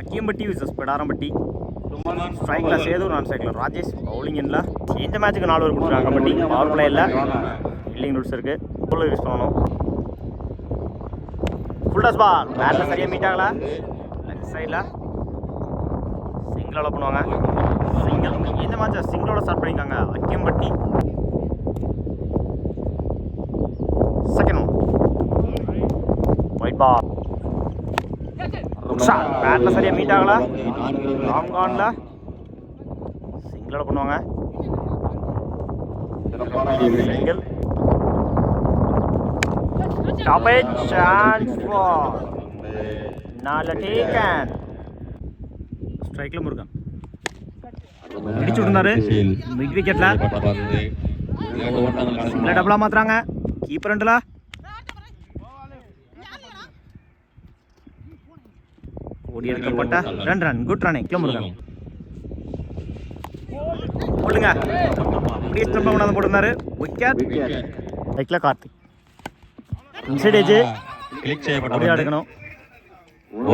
அக்கியம்பட்டி versus Pidarampatti. ஸ்ட்ரைக்கில் சேது, நான் ஸ்ட்ரைக்கில் ராஜேஷ். பவுலிங் எண்ணில் இந்த மேட்சுக்கு 4 ஓவர் கொடுத்துருக்காங்க கம்பட்டி. பவர் பிளே இல்லை, ஃபீல்டிங் ரூல்ஸ் இருக்குது. ஃபுல் யூஸ் பண்ணணும். ஃபுல் டாஸ் பால் பேட்டில் சரியாக மீட் ஆகலை. லெஃப்ட் சைடில் சிங்கிள் பண்ணுவாங்க. சிங்கிள். இந்த மேட்சை சிங்கிளோட ஸ்டார்ட் பண்ணியிருக்காங்க அக்கியம்பட்டி. Second white ball. பேட்டில் சரியாக மீட் ஆகலை. லாங் ஆனில் சிங்கிளோட பண்ணுவாங்க. சிங்கிள். ஸ்டாப்பேஜ் சான்ஸ் ஃபார் நாலு டேக்கன். ஸ்ட்ரைக்கில் முருகன் இடிச்சு விட்டுருந்தாரு மிட் விக்கெட்டில். சிங்கிள் டபுளாக மாற்றுறாங்க. கீப்பர் ரெண்டில் ஓடி எடுக்கப்பட்ட 2 ரன். Good running Murugan. போடுங்க. அப்படியே ஸ்டம்பை கொண்டாந்து போட்டிருந்தாரு. விக்கெட். ஸ்ட்ரைக்கில் கார்த்திக். இன்சைட் ஏஜ் கிளிக் செய்யப்பட்ட எடுக்கணும்.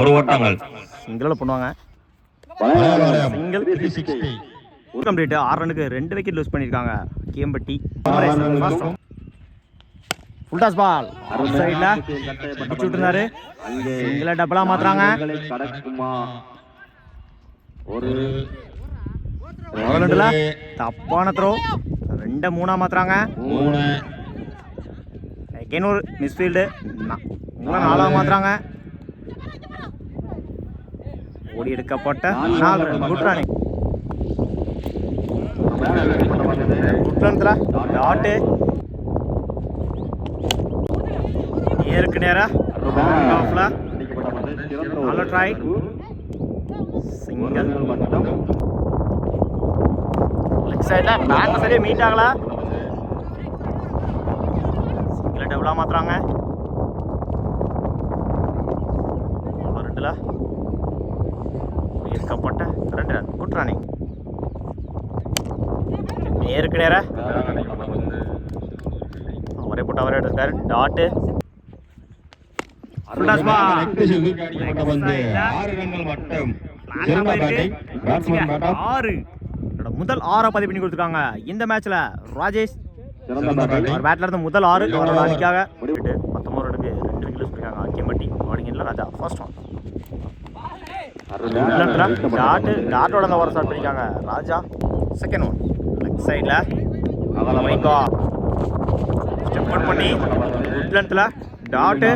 ஒரு ஓட்டங்கள் சிங்கிள் பண்ணுவாங்க. சிங்கிள். கம்ப்ளீட். 6 ரனுக்கு 2 விக்கெட் லூஸ் பண்ணியிருக்காங்க கேம்பட்டி. ஃபுல் டாஸ் பால் சைடில் அடிச்சு விட்டுருந்தாரு. சிங்கிள் டபுளாக மாற்றுறாங்க. தப்பான த்ரோ. 2 3 மாற்றுறாங்க. செகண்ட் ஒரு மிஸ்ஃபீல்டு. 4 மாற்றுறாங்க. ஓடி எடுக்கப்பட்ட 4 ரன். Good running. குட் ரன்ல டாட்டு நேருக்கு நேராக ஆஃப்ல. நல்ல ட்ரை. சிங்கிள். லெஃப்ட் சைடில் பேட் சரியாக மீட் ஆகலை. சிங்கிள் டபுளாக மாற்றுறாங்க. 2ல் இருக்கப்பட்ட 2 ரன். Good running. நேருக்கு நேர அவரே போட்டு அவரே எடுத்தாரு. டாட்டு. முதல் 6 பதிவு பண்ணி கொடுத்துருக்காங்க இந்த மேட்ச்ல. ராஜேஷ் பேட்ல இருந்து முதல் 6 அணிக்காக 19 ரனுக்கு 2 விக்கெட் லூஸ் பண்ணிருக்காங்க அக்கியம்பட்டி. வாடிங்கல்ல ராஜா ஃபர்ஸ்ட் ஒன். டாட்டோட அந்த ஓவர் ஸ்டார்ட் பண்ணிருக்காங்க ராஜா. Second one. லெஃப்ட் சைடில் ஸ்டெப் அவுட் பண்ணி உட்லண்ட்ல டாட்டு.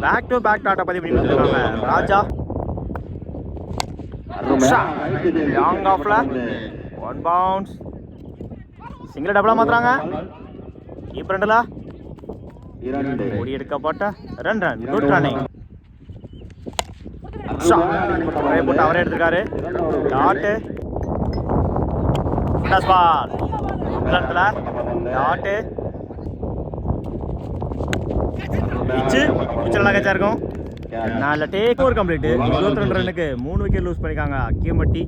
பேக் டு பேக் டாட்டை பதிவு பண்ணி கொடுத்துருக்காங்க ராஜா. லாங் ஆஃப்ல 1 பவுன்ஸ். சிங்கிள் டபுளாக மாற்றுறாங்க. கீப்பர் ரெண்டில் ஓடி எடுக்கப்பட்ட 2 ரன். Good running. அவரே போட்டு அவரே எடுத்திருக்காரு. டாட்டு. Ball dot. நல்லா கேட்சா இருக்கும். 4 டேக் ஓவர் கம்ப்ளீட். 22 ரனுக்கு 3 விக்கெட் லூஸ் பண்ணிருக்காங்க Akkiyampatti.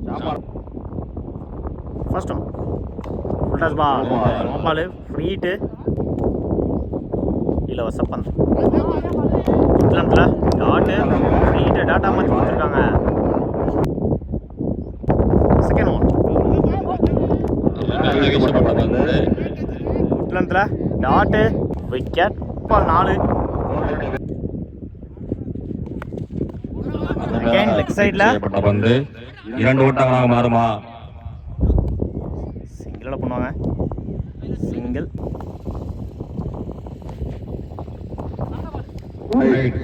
First one. Full toss ball. Ball free hit. இலவச பந்து. Dot free hit. டாட்டா மாற்றி கொடுத்துருக்காங்க. Second one. உட்லண்ட்ல டாட்டு விக்கெட். பால் 4. லெஃப்ட் சைடில் 2 ஓட்டங்களாக மாறுமா? சிங்கிளோட பண்ணுவாங்க. சிங்கிள்.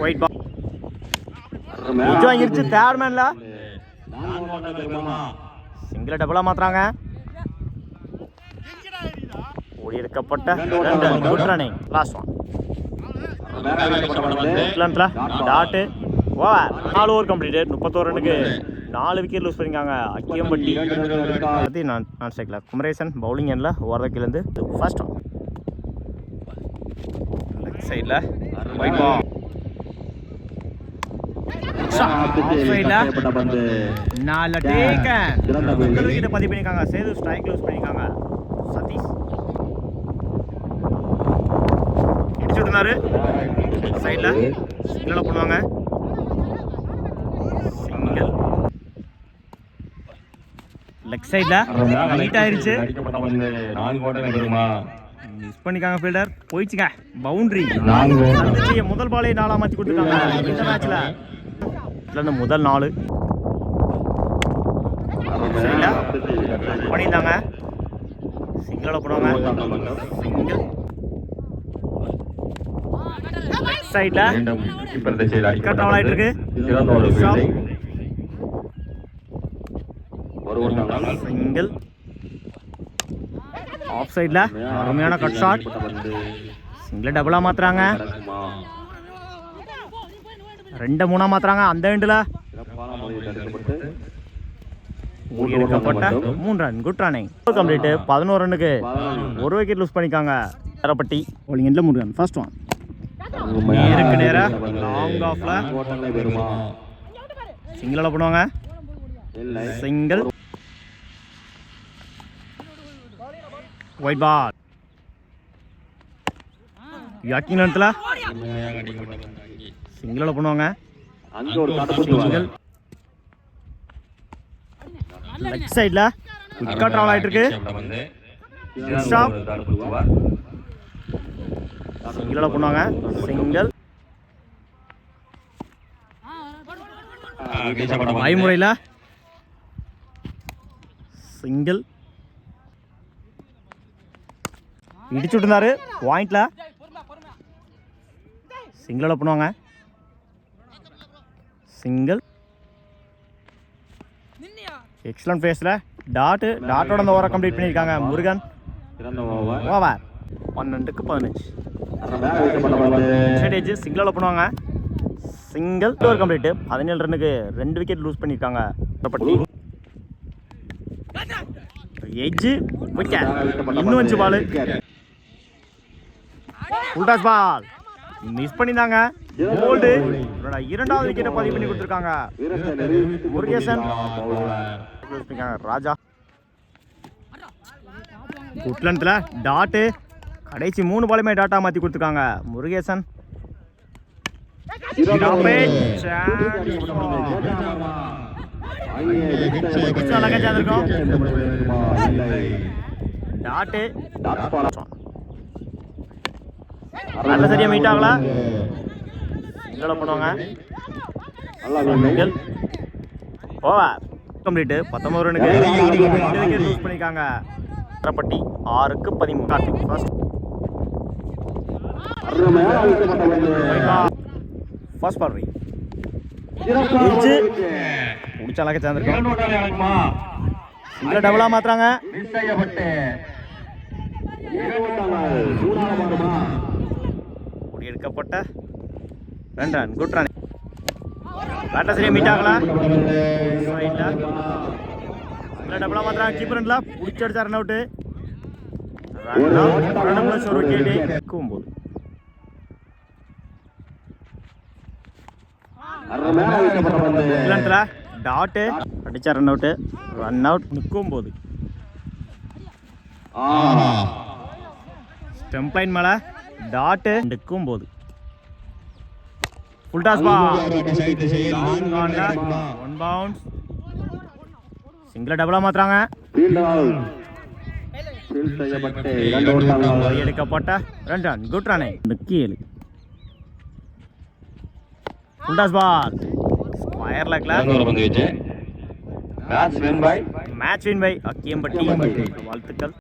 White ball. வாங்கிருச்சு தேர்மேன்ல. சிங்கிள டபுளாக மாற்றுறாங்க. ஓடி எடுக்கப்பட்ட 2 run. Good running. Last one. Dot over. 4 over complete. 31 ரனுக்கு 4 விக்கெட் லூஸ் பண்ணிருக்காங்க அக்கியம்பட்டி. நான் ஸ்ட்ரைக்கில் குமரேசன். பவுலிங் எண்ணில் ஓரதக்கிலேருந்து ஃபர்ஸ்ட் ஒன். லெஃப்ட் சைடில் ஒயிட் பால். பதிவு பண்ணிருக்காங்க. சேது ஸ்ட்ரைக் லூஸ் பண்ணிருக்காங்க. சதீஷ் இடிச்சு விட்டுனாரு. சைடில் சிங்கிள் பண்ணுவாங்க. சிங்கிள். லெக் சைடில் நீட் ஆயிருச்சு. அடிக்கப்பட்ட பந்து 4 ஓட்டங்கள் பெறுமா? மிஸ் பண்ணிக்காங்க ஃபீல்டர். போயிடுச்சுங்க பவுண்டரி. 4 சந்திச்சு முதல் பாலே 4 மாற்றி கொடுத்துருக்காங்க இந்த மேட்ச்சில். முதல் 4 பண்ணியிருந்தாங்க. சிங்கிள் போடுவாங்க. சிங்கிள் சைடில் கட் ஆகிட்டு இருக்கு. சிங்கிள் ஆஃப் சைடில் அருமையான கட் ஷாட். சிங்கிள் டபுளாக மாற்றுறாங்க. 2-3 மாற்றுறாங்க. அந்த எண்டில் எடுக்கப்பட்ட 3 ரன். Good running complete. 11 ரன்னுக்கு 1 விக்கெட் லூஸ் பண்ணிக்காங்க. தரப்பட்டி bowling எண்டில் முருகன் ஃபர்ஸ்ட் ஒன். நேருக்கு நேரா லாங் ஆஃப்ல சிங்கிள் பண்ணுவாங்க. Single white ball. யாக்கிங் நேரத்தில் சிங்கிள் பண்ணுவாங்க. சிங்கிள் லெக் சைடில் குயிக்காக ட்ராவல் ஆகிட்டு இருக்கு. ஸ்டாப் சிங்கிள் பண்ணுவாங்க. சிங்கிள் கைமுறையில் சிங்கிள் இடிச்சு விட்டுருந்தாரு பாயிண்ட்ல. சிங்கிள் பண்ணுவாங்க. சிங்கிள் எக்ஸலன்ட் ஃபேஸில் டாட்டோட அந்த ஓவரை கம்ப்ளீட் பண்ணியிருக்காங்க முருகன். ஓவர் 12க்கு 15. ஸ்ட்ராட்டஜி சிங்கிள் பண்ணுவாங்க. Single over complete. 17 ரன்னுக்கு 2 விக்கெட் லூஸ் பண்ணியிருக்காங்க. Edge wicket. இன்னும் 5 பால். ஃபுல் டாஸ் பால் மிஸ் பண்ணியிருந்தாங்க. போல்டு. இரண்டாவது விக்கெட்டை பதிவு பண்ணி கொடுத்துருக்காங்க முருகேசன். ராஜா குட்லண்ட்ல டாட்டு. கடைசி 3 பாலுமே டாட்டா மாற்றி கொடுத்துருக்காங்க முருகேசன். அழகா சேர்ந்திருக்கோம். டாட்டு நல்ல சரியா மீட் ஆகல. சிங்கிள் பண்ணுவாங்க. Single over complete. 19 ரன்னுக்கு 2 விக்கெட் லூஸ் பண்ணிருக்காங்க. தரப்பட்டி 6க்கு 13. Karthik first boundary. பிடிச்ச அழகா சேர்ந்திருக்கோம். சிங்கிள் டபுளா மாத்துறாங்க. எடுக்கப்பட்ட 2 ரன். Good run. பேட்டர் சரியா மீட் ஆகல. டபுளா மாத்திரம் கீப்பர் ரன்ல பிடிச்சி அடிச்சா ரன் அவுட். ஒரு விக்கெட். 9 டாட்டு அடிச்சா run out. Run out 9. Stump line மேல dot 9. Full toss ball 1 bounce. Single டபுளா மாத்துறாங்க. எடுக்கப்பட்ட 2 run. Good run. 7. Full toss ball square லெக்ல மேட்ச் வின் பை அக்கியம்பட்டி. வாழ்த்துக்கள்.